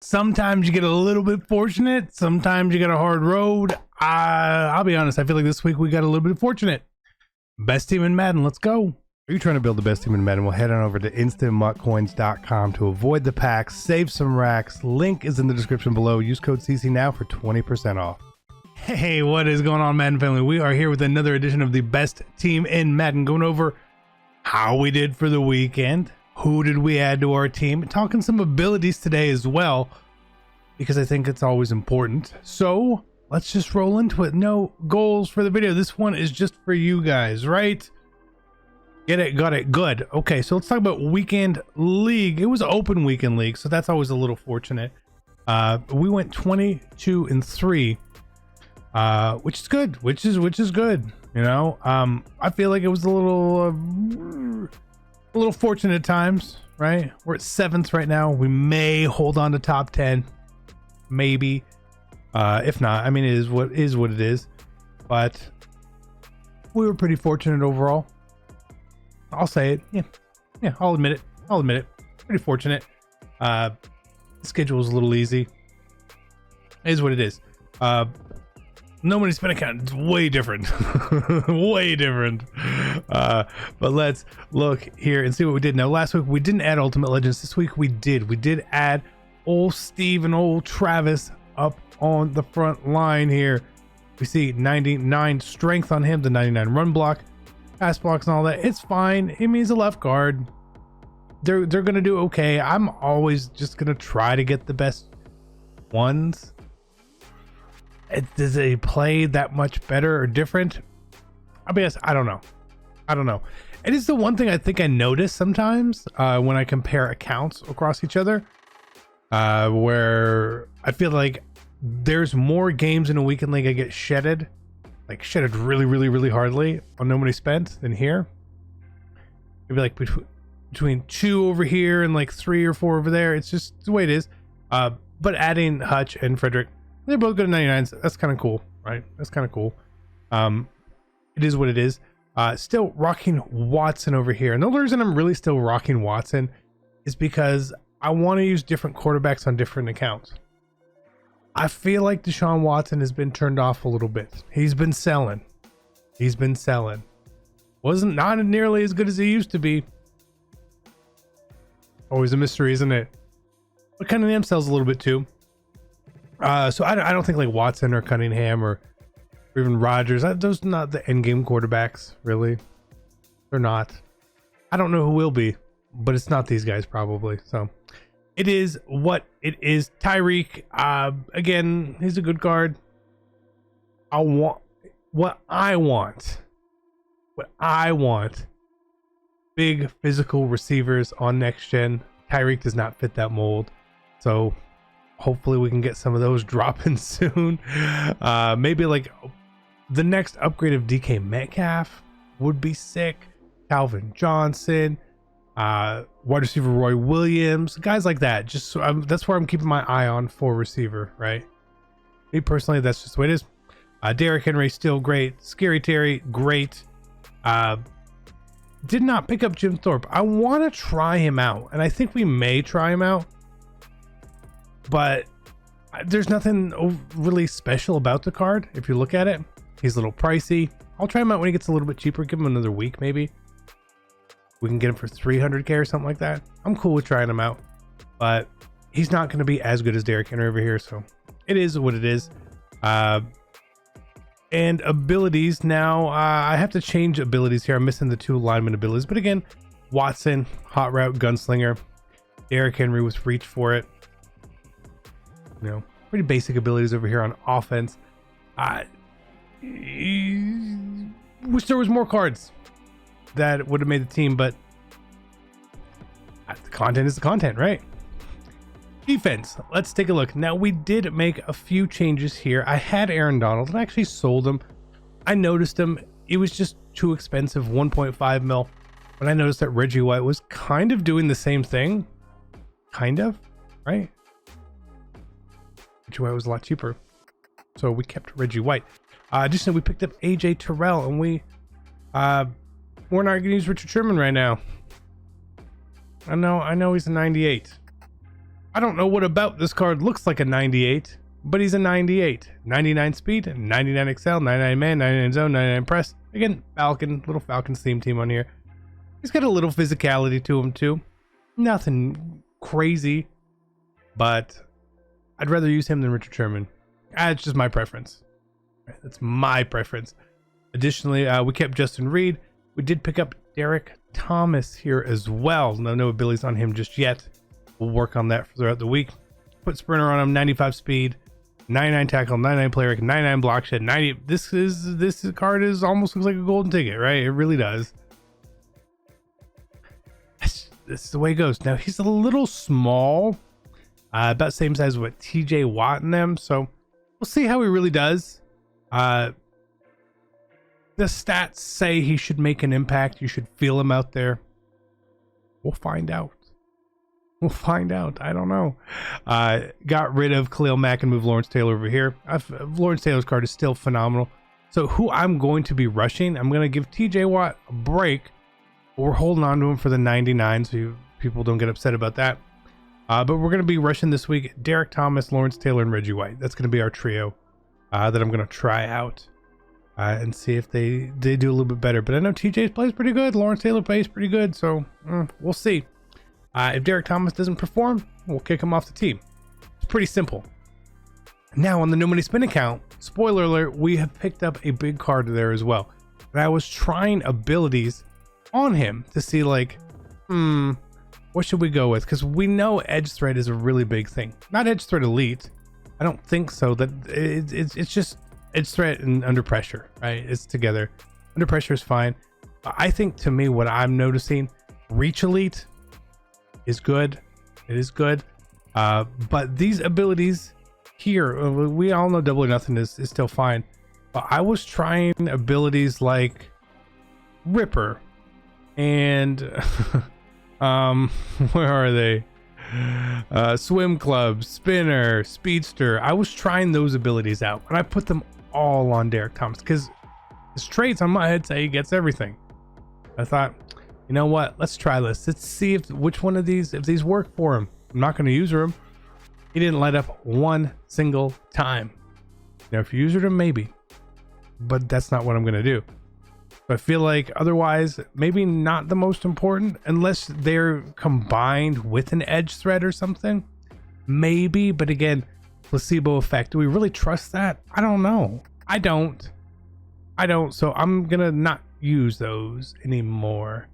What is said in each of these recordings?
Sometimes you get a little bit fortunate. Sometimes you get a hard road. I'll be honest. I feel like this week we got a little bit fortunate. Best team in Madden. Let's go. Are you trying to build the best team in Madden? Well, head on over to instantmuckcoins.com to avoid the packs, save some racks. Link is in the description below. Use code CC now for 20% off. Hey, what is going on, Madden family? We are here with another edition of the best team in Madden, going over how we did for the weekend. Who did we add to our team? Talking some abilities today as well, because I think it's always important. So let's just roll into it. No goals for the video. This one is just for you guys, right? Get it, got it, good. Okay, so let's talk about weekend league. It was an open weekend league, so that's always a little fortunate. We went 22-3, which is good. Which is good. You know, I feel like it was a little fortunate at times, right? We're at 7th right now. We may hold on to top 10, maybe. If not, I mean, it is what it is. But we were pretty fortunate overall. I'll say it. Yeah, I'll admit it. Pretty fortunate. The schedule was a little easy. It is what it is. No money spent account. It's way different. Way different. But let's look here and see what we did. Now, last week we didn't add Ultimate Legends. This week we did. We did add old Steve and old Travis up on the front line here. We see 99 strength on him, the 99 run block, pass blocks and all that. It's fine. It means a left guard. They're gonna do okay. I'm always just gonna try to get the best ones. Does they play that much better or different? I guess I don't know. It is the one thing I think I notice sometimes when I compare accounts across each other, where I feel like there's more games in a weekend league I get shedded really hardly on No Money Spent than here. Maybe like between 2 over here and like 3 or 4 over there. It's just the way it is. But adding Hutch and Frederick, they're both good at 99s. That's kind of cool, right? That's kind of cool. It is what it is. Still rocking Watson over here. And the only reason I'm really still rocking Watson is because I want to use different quarterbacks on different accounts. I feel like Deshaun Watson has been turned off a little bit. He's been selling. Wasn't not nearly as good as he used to be. Always a mystery, isn't it? But Cunningham sells a little bit too. So I don't think like Watson or Cunningham or even Rodgers, those are not the end game quarterbacks, really. They're not. I don't know who will be, but it's not these guys probably. So it is what it is. Tyreek, again, he's a good guard. What I want. Big physical receivers on next gen. Tyreek does not fit that mold. So hopefully we can get some of those dropping soon. Maybe like the next upgrade of DK Metcalf would be sick. Calvin Johnson, wide receiver Roy Williams, guys like that. Just so that's where I'm keeping my eye on for receiver, right? Me personally, that's just the way it is. Derrick Henry still great. Scary Terry great. Did not pick up Jim Thorpe. I want to try him out, and I think we may try him out, but there's nothing really special about the card. If you look at it, he's a little pricey. I'll try him out when he gets a little bit cheaper. Give him another week, maybe. We can get him for 300k or something like that. I'm cool with trying him out, but he's not going to be as good as Derrick Henry over here. So it is what it is. And abilities now, I have to change abilities here. I'm missing the 2 lineman abilities, but again, Watson, hot route, gunslinger. Derrick Henry was reach for it. You know, pretty basic abilities over here on offense. Wish there was more cards that would have made the team, but the content is the content, right? Defense, let's take a look. Now, we did make a few changes here. I had Aaron Donald and I actually sold him. I noticed him. It was just too expensive, 1.5 mil. But I noticed that Reggie White was kind of doing the same thing. Kind of, right? Reggie White was a lot cheaper. So we kept Reggie White. Additionally, we picked up AJ Terrell, and we're not going to use Richard Sherman right now. I know he's a 98. I don't know what about this card looks like a 98, but he's a 98. 99 speed, 99 excel, 99 man, 99 zone, 99 press. Again, Falcon, little Falcons theme team on here. He's got a little physicality to him too. Nothing crazy, but I'd rather use him than Richard Sherman. It's just my preference. That's my preference. Additionally, we kept Justin Reed. We did pick up Derrick Thomas here as well. No abilities on him just yet. We'll work on that throughout the week. Put sprinter on him, 95 speed, 99 tackle, 99 play rate, 99 block shed, 90. This card is almost looks like a golden ticket, right? It really does. This is the way it goes. Now he's a little small, about same size with TJ Watt in them. So we'll see how he really does. The stats say he should make an impact. You should feel him out there. We'll find out. We'll find out. I don't know. Got rid of Khalil Mack and moved Lawrence Taylor over here. Lawrence Taylor's card is still phenomenal. So who I'm going to be rushing, I'm going to give TJ Watt a break. We're holding on to him for the 99, so people don't get upset about that. But we're going to be rushing this week Derrick Thomas, Lawrence Taylor, and Reggie White. That's going to be our trio that I'm going to try out and see if they do a little bit better. But I know TJ plays pretty good. Lawrence Taylor plays pretty good, so we'll see. If Derrick Thomas doesn't perform, we'll kick him off the team. It's pretty simple. Now on the No Money Spin account, spoiler alert, we have picked up a big card there as well. And I was trying abilities on him to see like, what should we go with? Because we know Edge Threat is a really big thing. Not Edge Threat Elite. I don't think so. That it's just Edge Threat and Under Pressure, right? It's together. Under Pressure is fine. I think to me, what I'm noticing, Reach Elite is good. It is good. But these abilities here, we all know Double or Nothing is still fine. But I was trying abilities like Ripper and where are they? Swim Club, Spinner, Speedster. I was trying those abilities out, and I put them all on Derrick Thomas because his traits on my head say he gets everything. I thought, you know what? Let's try this. Let's see if which one of these, if these work for him. I'm not going to user him. He didn't light up one single time. Now, if you user him, maybe, but that's not what I'm going to do. I feel like otherwise, maybe not the most important, unless they're combined with an Edge Threat or something. Maybe, but again, placebo effect. Do we really trust that? I don't know. I don't. So I'm gonna not use those anymore.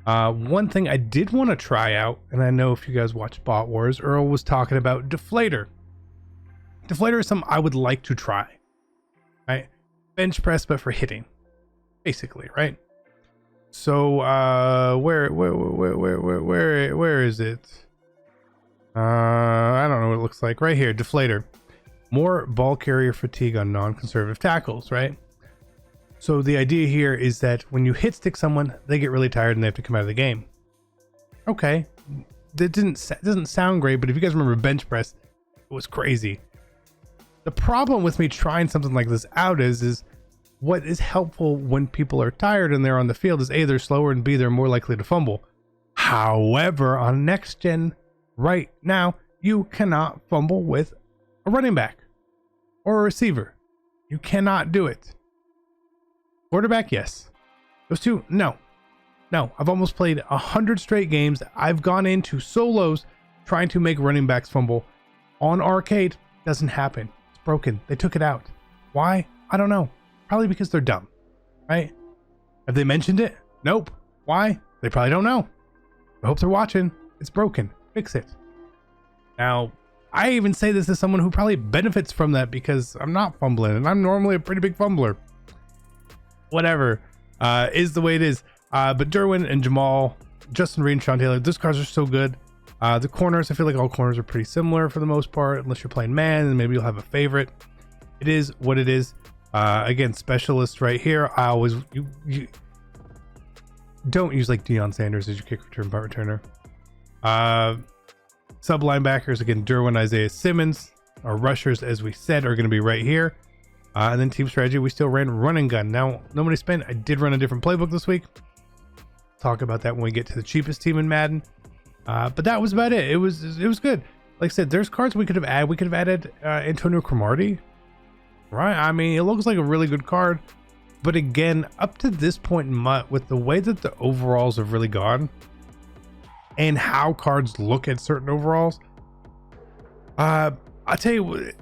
One thing I did want to try out, and I know if you guys watch Bot Wars, Earl was talking about Deflator. Deflator is something I would like to try. Right? Bench press, but for hitting. Basically, right? So where is it? I don't know what it looks like. Right here, Deflator. More ball carrier fatigue on non-conservative tackles, right? So the idea here is that when you hit stick someone, they get really tired and they have to come out of the game. Okay, that doesn't sound great, but if you guys remember bench press, it was crazy. The problem with me trying something like this out is what is helpful when people are tired and they're on the field is A, they're slower, and B, they're more likely to fumble. However, on next gen right now, you cannot fumble with a running back or a receiver. You cannot do it. Quarterback, yes. Those two, no. I've almost played 100 straight games. I've gone into solos trying to make running backs fumble. On arcade, doesn't happen. It's broken. They took it out. Why? I don't know. Probably because they're dumb, right? Have they mentioned it? Nope. Why? They probably don't know. I hope they're watching. It's broken. Fix it. Now, I even say this as someone who probably benefits from that because I'm not fumbling, and I'm normally a pretty big fumbler. Whatever, is the way it is. But Derwin and Jamal, Justin Reed and Sean Taylor, those cards are so good. The corners, I feel like all corners are pretty similar for the most part, unless you're playing man, and maybe you'll have a favorite. It is what it is. Again, specialist right here. I always you don't use like Deion Sanders as your kick return punt returner. Sub linebackers, again, Derwin, Isaiah Simmons. Our rushers, as we said, are going to be right here. And then team strategy, we still ran run and gun. Now, No Money Spin, I did run a different playbook this week. Talk about that when we get to the cheapest team in Madden. But that was about it. It was good. like I said, there's cards we could have added. We could have added Antonio Cromartie, right? I mean, it looks like a really good card, but again, up to this point in MUT, with the way that the overalls have really gone and how cards look at certain overalls, I'll tell you what,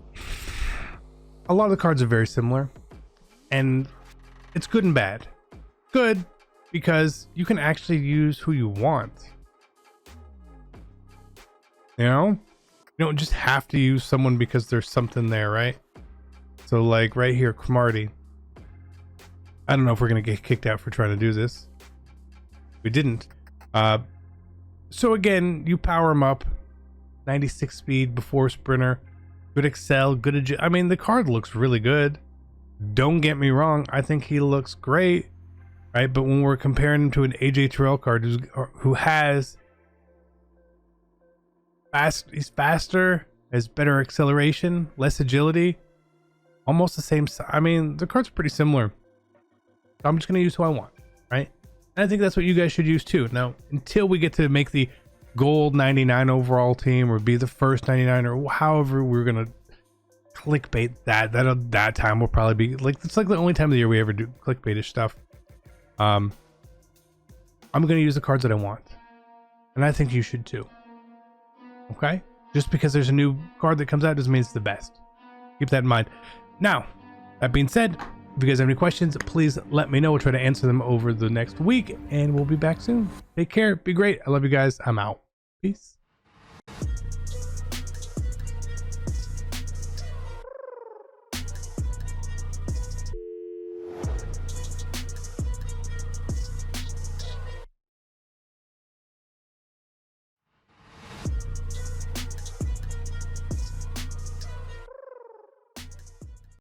a lot of the cards are very similar, and it's good and bad. Good because you can actually use who you want. You know, you don't just have to use someone because there's something there, right? So like right here, Cromartie. I don't know if we're gonna get kicked out for trying to do this. We didn't. So again, you power him up, 96 speed before sprinter, good excel, good I mean, the card looks really good. Don't get me wrong, I think he looks great, right? But when we're comparing him to an AJ Terrell card who has he's faster, has better acceleration, less agility, almost the same. I mean, the cards are pretty similar. I'm just going to use who I want, right? And I think that's what you guys should use too. Now, until we get to make the gold 99 overall team or be the first 99 or however we're going to clickbait that time will probably be like, it's like the only time of the year we ever do clickbaitish stuff. I'm going to use the cards that I want. And I think you should too. Okay? Just because there's a new card that comes out doesn't mean it's the best. Keep that in mind. Now, that being said, if you guys have any questions, please let me know. We'll try to answer them over the next week, and we'll be back soon. Take care. Be great. I love you guys. I'm out. Peace.